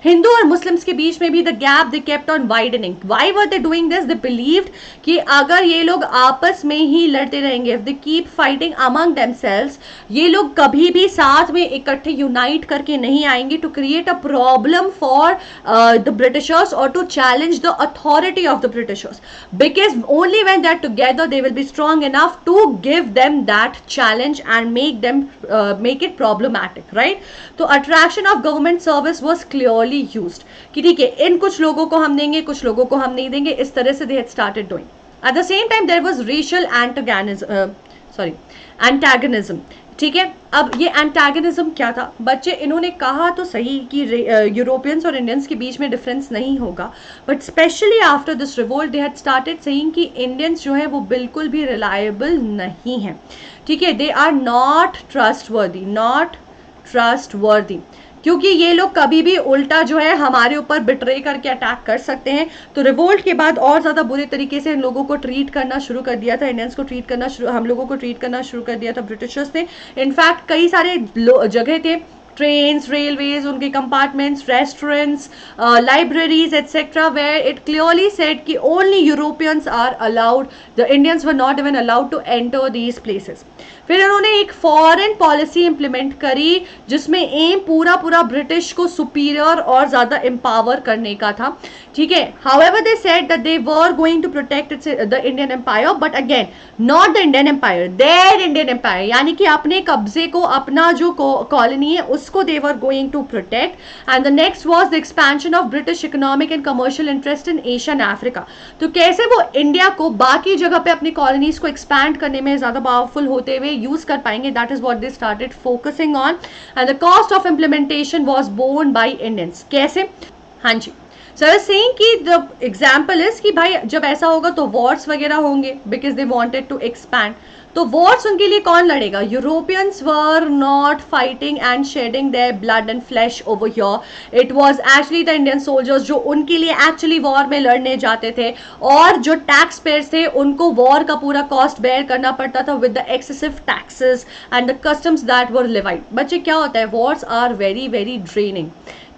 Hindu और मुस्लिम्स के बीच में भी the gap they kept on widening. Why were they doing this? They believed कि अगर ये लोग आपस में ही लड़ते रहेंगे, if they keep fighting among themselves, ये लोग कभी भी साथ में इकट्ठे यूनाइट करके नहीं आएंगे to create a problem for the Britishers और to challenge the authority of the Britishers, because only when they are together they will be strong enough to give them that challenge and make it problematic, right? तो attraction of government service was clearly used कि ठीक है, इन कुछ लोगों को हम देंगे, कुछ लोगों को हम नहीं देंगे, इस तरह से they had started doing. At the same time there was racial antagonism. ठीक है, अब ये एंटागनिज्म क्या था बच्चे? इन्होंने कहा तो सही कि यूरोपियंस और इंडियंस के बीच में डिफरेंस नहीं होगा, but specially after this revolt they had started saying कि इंडियंस जो है वो बिल्कुल भी रिलायबल नहीं है. ठीक है, दे आर नॉट ट्रस्टवर्दी, क्योंकि ये लोग कभी भी उल्टा जो है हमारे ऊपर बिट्रे करके अटैक कर सकते हैं. तो रिवोल्ट के बाद और ज़्यादा बुरे तरीके से इन लोगों को ट्रीट करना शुरू कर दिया था, इंडियंस को ट्रीट करना हम लोगों को ट्रीट करना शुरू कर दिया था ब्रिटिशर्स ने. इनफैक्ट कई सारे जगह थे, ट्रेन्स, रेलवेज, उनके compartments, restaurants, libraries etcetera, where it clearly said कि only Europeans are allowed, the Indians were not even allowed to enter these places. फिर उन्होंने एक फॉरेन पॉलिसी इंप्लीमेंट करी जिसमें एम पूरा ब्रिटिश को सुपीरियर और ज़्यादा एम्पावर करने का था. ठीक है, however they said that they were going to protect the Indian empire, but again not the Indian empire, their Indian empire, यानी कि अपने कब्जे को, अपना जो कॉलोनी है उसको they were going to protect. And the next was the expansion of British economic and commercial interest in Asia and Africa. तो कैसे वो इंडिया को बाकी जगह पे अपनी कॉलोनीज को एक्सपैंड करने में ज़्यादा पावरफुल होते हुए यूज कर पाएंगे, that is what they started focusing on. And the cost of implementation was borne by Indians. कैसे? हाँ जी, सो आई वाज सेइंग कि द एग्जांपल इज कि भाई जब ऐसा होगा तो वॉर्स वगैरह होंगे because they wanted to expand. तो वॉर्स उनके लिए कौन लड़ेगा? Europeans were not fighting and shedding their blood and flesh over here, it was actually the Indian soldiers जो उनके लिए एक्चुअली वॉर में लड़ने जाते थे, और जो टैक्स पेयर्स थे उनको वॉर का पूरा कॉस्ट बेयर करना पड़ता था with the excessive taxes and the customs that were levied. बच्चे क्या होता है, wars are very very draining.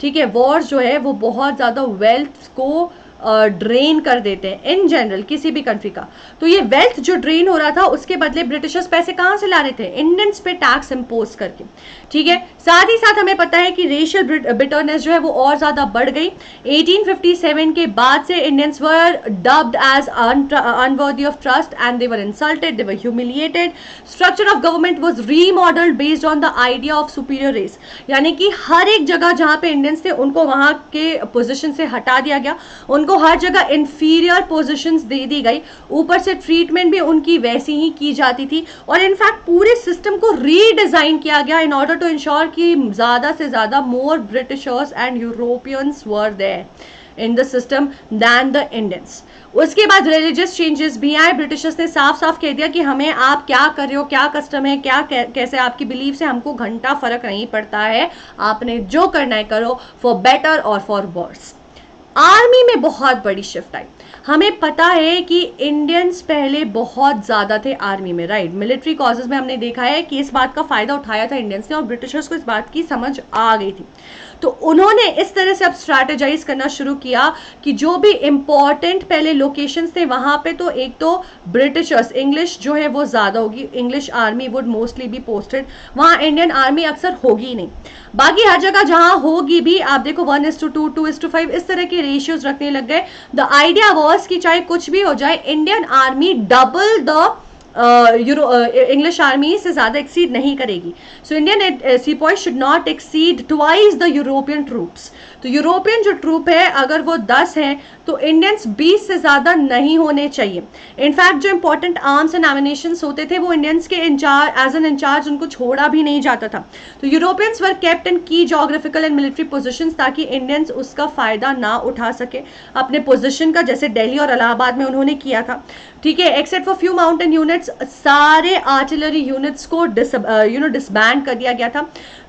ठीक है, वॉर्स जो है वो बहुत ज़्यादा वेल्थ को ड्रेन कर देते हैं इन जनरल किसी भी कंट्री का. तो ये वेल्थ जो ड्रेन हो रहा था उसके बदले ब्रिटिशर्स पैसे कहाँ से ला रहे थे? इंडियंस पे टैक्स इम्पोज करके. ठीक है, साथ ही साथ हमें पता है कि रेशियल बिटरनेस जो है वो और ज़्यादा बढ़ गई. 1857 के बाद से Indians were dubbed as unworthy of trust and they were insulted, they were humiliated. Structure of government was remodelled based on the idea of superior race, यानी कि हर एक जगह जहाँ पे इंडियंस थे उनको वहाँ के पोजिशन से हटा दिया गया, उनको हर जगह इंफीरियर पोजीशंस दे दी गई. ऊपर से ट्रीटमेंट भी उनकी वैसी ही की जाती थी, और इनफैक्ट पूरे सिस्टम को रीडिजाइन किया गया इन ऑर्डर टू इंश्योर कि ज़्यादा से ज़्यादा more Britishers and Europeans were there in the system than the Indians. उसके बाद रिलीजियस चेंजेस भी आए. ब्रिटिशर्स ने साफ साफ कह दिया कि हमें आप क्या कर रहे हो, क्या कस्टम है, क्या कैसे आपकी बिलीफ से हमको घंटा फर्क नहीं पड़ता है, आपने जो करना है करो, फॉर बेटर और फॉर वर्स. आर्मी में बहुत बड़ी शिफ्ट आई. हमें पता है कि इंडियंस पहले बहुत ज़्यादा थे आर्मी में, राइट? मिलिट्री कॉजेज में हमने देखा है कि इस बात का फ़ायदा उठाया था इंडियंस ने, और ब्रिटिशर्स को इस बात की समझ आ गई थी. तो उन्होंने इस तरह से अब स्ट्रैटेजाइज करना शुरू किया कि जो भी इम्पॉर्टेंट पहले लोकेशंस थे वहाँ पे तो एक तो ब्रिटिशर्स, इंग्लिश जो है वो ज़्यादा होगी, English army would mostly be posted, वहाँ इंडियन आर्मी अक्सर होगी नहीं. बाकी हर जगह जहाँ होगी भी आप देखो 1:2, 2:5 इस तरह के रेशियोज रखने लग गए. द आइडिया वॉज कि चाहे कुछ भी हो जाए Indian army double the English army से ज़्यादा एक्सीड नहीं करेगी. So Indian sepoy should not exceed twice the European troops. तो यूरोपियन जो ट्रूप है अगर वो 10 हैं तो इंडियंस 20 से ज़्यादा नहीं होने चाहिए. इनफैक्ट जो इंपॉर्टेंट आर्म्स एंड एमिनेशंस होते थे वो इंडियंस के इंचार्ज एज एन इंचार्ज उनको छोड़ा भी नहीं जाता था. तो यूरोपियंस वर केप्ट इन की जोग्राफिकल एंड मिलिट्री पोजिशंस ताकि इंडियंस उसका फ़ायदा ना उठा सके अपने पोजिशन का, जैसे दिल्ली और इलाहाबाद में उन्होंने किया था. ठीक है, accept for few mountain units सारे आर्टिलरी यूनिट्स को डिसबैंड कर दिया गया था.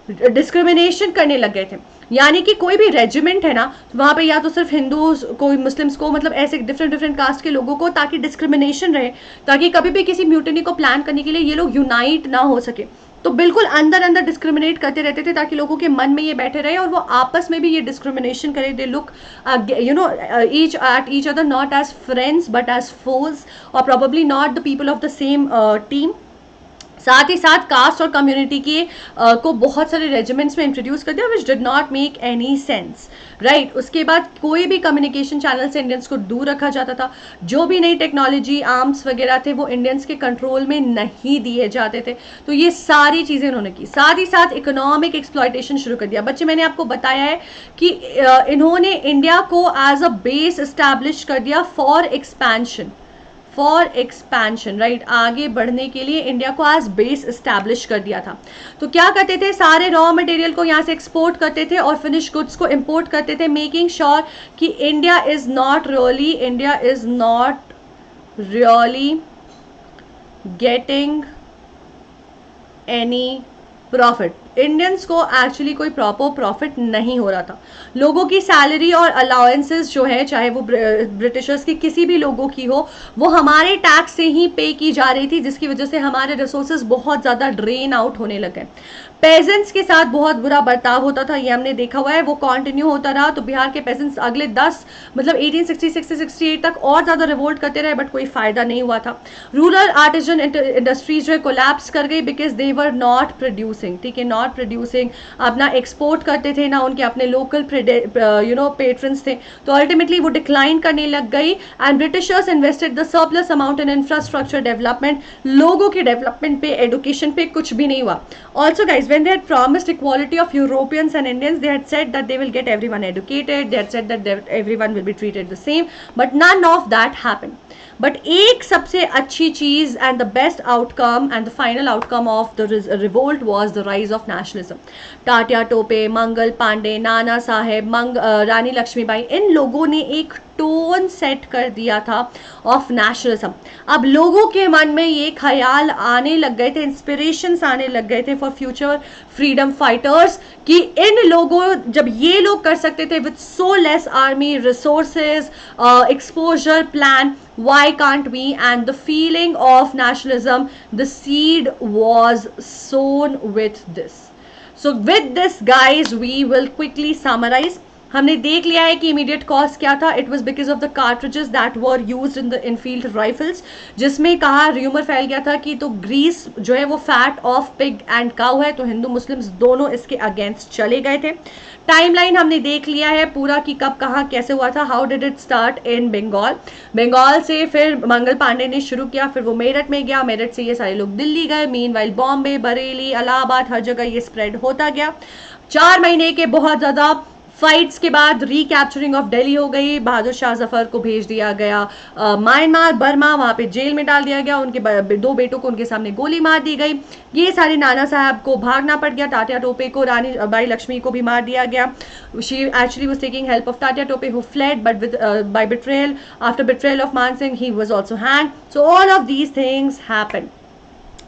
डिस्क्रिमिनेशन करने लग गए थे। यानी कि कोई भी रेजिमेंट है ना, वहाँ पे या तो सिर्फ हिंदूज को, मुस्लिम्स को, मतलब ऐसे डिफरेंट डिफरेंट कास्ट के लोगों को, ताकि डिस्क्रिमिनेशन रहे, ताकि कभी भी किसी म्यूटिनी को प्लान करने के लिए ये लोग यूनाइट ना हो सके। तो बिल्कुल अंदर अंदर डिस्क्रिमिनेट करते रहते थे, ताकि लोगों के मन में ये बैठे रहे और वो आपस में भी ये डिस्क्रिमिनेशन करे। They look each at each other not as friends but as foes, और probably not the people of the same team. साथ ही साथ कास्ट और कम्युनिटी के को बहुत सारे रेजिमेंट्स में इंट्रोड्यूस कर दिया, विच did not make any sense, right. उसके बाद कोई भी कम्युनिकेशन चैनल से इंडियंस को दूर रखा जाता था। जो भी नई टेक्नोलॉजी, आर्म्स वगैरह थे, वो इंडियंस के कंट्रोल में नहीं दिए जाते थे। तो ये सारी चीज़ें उन्होंने की। साथ ही साथ इकोनॉमिक एक्सप्लॉयटेशन शुरू कर दिया। बच्चे, मैंने आपको बताया है कि इन्होंने इंडिया को एज अ बेस इस्टेब्लिश कर दिया फॉर एक्सपेंशन, राइट। आगे बढ़ने के लिए इंडिया को एज बेस इस्टेब्लिश कर दिया था। तो क्या करते थे, सारे रॉ मटेरियल को यहाँ से एक्सपोर्ट करते थे और फिनिश गुड्स को इंपोर्ट करते थे, मेकिंग श्योर कि India is not really getting any profit. Indians को एक्चुअली कोई प्रॉपर प्रॉफिट नहीं हो रहा था। लोगों की सैलरी और अलाउंसेस जो है, चाहे वो ब्रिटिशर्स की किसी भी लोगों की हो, वो हमारे टैक्स से ही पे की जा रही थी, जिसकी वजह से हमारे रिसोर्सेज बहुत ज़्यादा ड्रेन आउट होने लगे। पेजेंट्स के साथ बहुत बुरा बर्ताव होता था, ये हमने देखा हुआ है, वो कंटिन्यू होता रहा। तो बिहार के पेजेंट्स अगले 1866 से 68 तक और ज़्यादा रिवोल्ट करते रहे, बट कोई फायदा नहीं हुआ था। रूरल आर्टिजन इंडस्ट्रीज जो है कोलैप्स कर गई, because they were not producing, ठीक है, नॉट प्रोड्यूसिंग, अपना एक्सपोर्ट करते थे ना, उनके अपने लोकल पेट्रन्स थे। तो अल्टीमेटली वो डिक्लाइन करने लग गई, and Britishers invested the surplus amount in infrastructure development. लोगों के डेवलपमेंट पे, एडुकेशन पे कुछ भी नहीं हुआ। Also guys, when they had promised equality of Europeans and Indians, they had said that they will get everyone educated, they had said that everyone will be treated the same, but none of that happened. But एक सबसे अच्छी चीज and the best outcome and the final outcome of the revolt was the rise of nationalism. Tatya Tope, Mangal Pandey, Nana Sahib, रानी लक्ष्मीबाई, इन लोगों ने एक टोन सेट कर दिया था ऑफ नेशनलिज्म। अब लोगों के मन में ये ख्याल आने लग गए थे, इंस्पिरेशंस आने लग गए थे फॉर फ्यूचर फ्रीडम फाइटर्स, कि इन लोगों, जब ये लोग कर सकते थे with so less army resources, exposure plan, why can't we? And the feeling of nationalism, the seed was sown with this. So with this guys, we will quickly summarize. हमने देख लिया है कि इमीडिएट कॉज क्या था। It was because of the cartridges that were used in the Enfield rifles, जिसमें कहा, र्यूमर फैल गया था कि तो ग्रीस जो है वो fat of pig and cow है, तो हिंदू मुस्लिम्स दोनों इसके अगेंस्ट चले गए थे। टाइमलाइन हमने देख लिया है पूरा कि कब कहाँ कैसे हुआ था। How did it start in Bengal, Bengal से फिर मंगल पांडे ने शुरू किया, फिर वो मेरठ में गया, मेरठ से ये सारे लोग दिल्ली गए, मीनवाइल बॉम्बे, बरेली, इलाहाबाद, हर जगह ये स्प्रेड होता गया। 4 महीने के बहुत ज़्यादा फाइट्स के बाद रिकैप्चरिंग ऑफ दिल्ली हो गई, बहादुर शाह जफर को भेज दिया गया म्यांमार, बर्मा, वहाँ पे जेल में डाल दिया गया, उनके 2 बेटों को उनके सामने गोली मार दी गई। ये सारे नाना साहब को भागना पड़ गया, टाटिया टोपे को, रानी बाई लक्ष्मी को भी मार दिया गया। She actually was taking help of Tatia Tope who fled, but with by betrayal, after betrayal of Man Singh he was also hanged. So all of these things happened,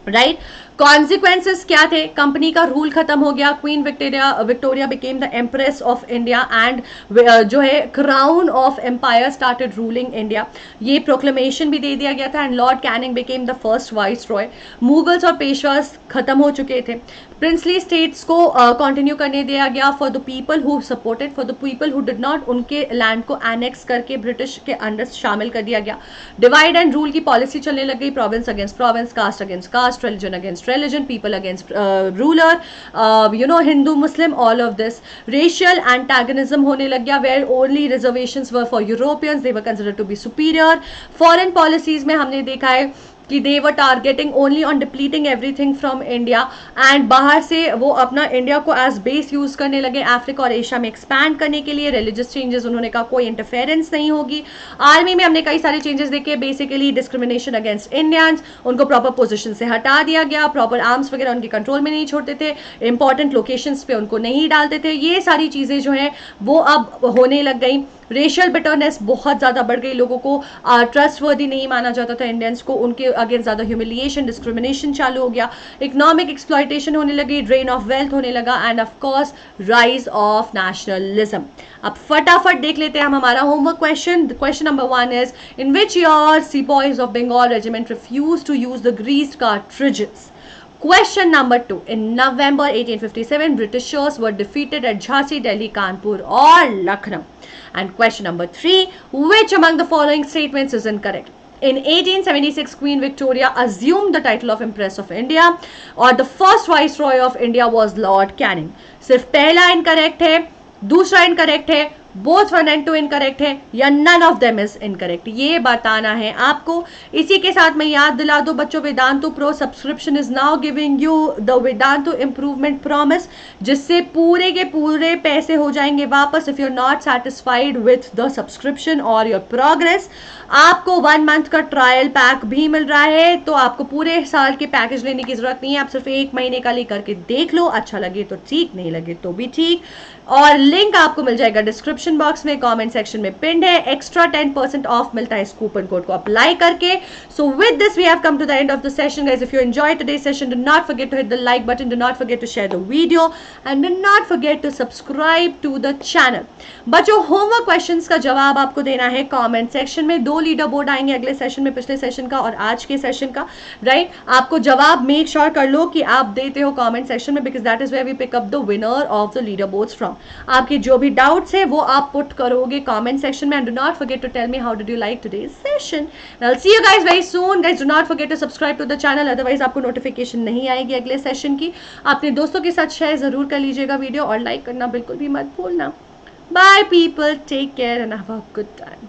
right. Consequences क्या थे, कंपनी का रूल खत्म हो गया, Queen Victoria became the empress of India, and जो है crown of empire started ruling India. ये प्रोक्लेमेशन भी दे दिया गया था, and Lord Canning became the first vice Roy. Mughals और पेशवास खत्म हो चुके थे। प्रिंसली स्टेट्स को कंटिन्यू करने दिया गया for the people who supported, for the people who did not, उनके लैंड को एनेक्स करके ब्रिटिश के अंडर शामिल कर दिया गया। डिवाइड एंड रूल की पॉलिसी चलने लग गई, province against province, caste against caste, religion against religion, people against ruler, Hindu, Muslim, all of this. Racial antagonism होने लग गया, where only reservations were for Europeans, they were considered to be superior. Foreign policies में हमने देखा है कि they were targeting only on depleting everything from India, and बाहर से वो अपना इंडिया को as base यूज करने लगे अफ्रीका और एशिया में एक्सपैंड करने के लिए। रिलीजियस चेंजेस उन्होंने कहा कोई इंटरफेरेंस नहीं होगी। आर्मी में हमने कई सारे चेंजेस देखे, बेसिकली डिस्क्रिमिनेशन अगेंस्ट इंडियंस, उनको प्रॉपर पोजिशन से हटा दिया गया, प्रॉपर आर्म्स वगैरह उनके कंट्रोल में नहीं छोड़ते थे, इंपॉर्टेंट लोकेशंस पे उनको नहीं डालते थे। ये सारी चीज़ें जो है वो अब होने लग गई। रेशियल बिटरनेस बहुत ज़्यादा बढ़ गई, लोगों को ट्रस्ट वर्दी नहीं माना जाता था इंडियंस को, उनके अगेंस्ट ज़्यादा ह्यूमिलिएशन, डिस्क्रिमिनेशन चालू हो गया, इकोनॉमिक एक्सप्लॉयटेशन होने लगी, ड्रेन ऑफ वेल्थ होने लगा, end of course rise of nationalism. अब फटाफट देख लेते हैं हम हमारा homework question. Question number 1 is in which year Sepoys of Bengal regiment refused to use the greased cartridges. Question number 2. In November 1857, Britishers were defeated at Jhansi, Delhi, Kanpur or Lucknow. And question number 3. Which among the following statements is incorrect? In 1876, Queen Victoria assumed the title of Empress of India, or the first Viceroy of India was Lord Canning. सिर्फ पहला incorrect है, दूसरा incorrect है, बोथ 1 and 2 इनकरेक्ट है, या none of them is incorrect, ये बताना है आपको. इसी के साथ मैं याद दिला दूं बच्चों, Vedantu pro subscription is now giving you the Vedantu improvement promise, जिससे पूरे के पूरे पैसे हो जाएंगे वापस. If you are not satisfied with the subscription और योर प्रोग्रेस, आपको 1 मंथ का ट्रायल पैक भी मिल रहा है, तो आपको पूरे साल के पैकेज लेने की जरूरत नहीं है. आप सिर्फ 1 महीने का लेकर के देख लो, अच्छा लगे तो ठीक, नहीं लगे तो भी ठीक. और लिंक आपको मिल जाएगा डिस्क्रिप्शन बॉक्स में, कमेंट सेक्शन में पिंड है. एक्स्ट्रा 10% ऑफ मिलता है इस कूपन कोड को अप्लाई करके. So with this we have come to the end of the session guys. If you enjoy today's session, do not forget to hit the like button, do not forget to share the video, and do not forget to subscribe to the channel. बच्चों, होमवर्क क्वेश्चंस का जवाब आपको देना है कमेंट सेक्शन में. 2 लीडर बोर्ड आएंगे अगले सेशन में, पिछले सेशन का और आज के सेशन का, राइट. आपको जवाब मेक श्योर कर लो कि आप देते हो कमेंट सेक्शन में, because that is where we pick up the winner of the leader boards from. आपके जो भी डाउट्स है वो आप पुट करोगे कमेंट सेक्शन में. And do not forget to tell me how did you like today's session. I will see you guys very soon. Guys, do not forget to subscribe to the channel, otherwise आपको नोटिफिकेशन नहीं आएगी अगले सेशन की. अपने दोस्तों के साथ शेयर जरूर कर लीजिएगा वीडियो, और लाइक करना बिल्कुल भी मत भूलना. Bye people, take care and have a good time.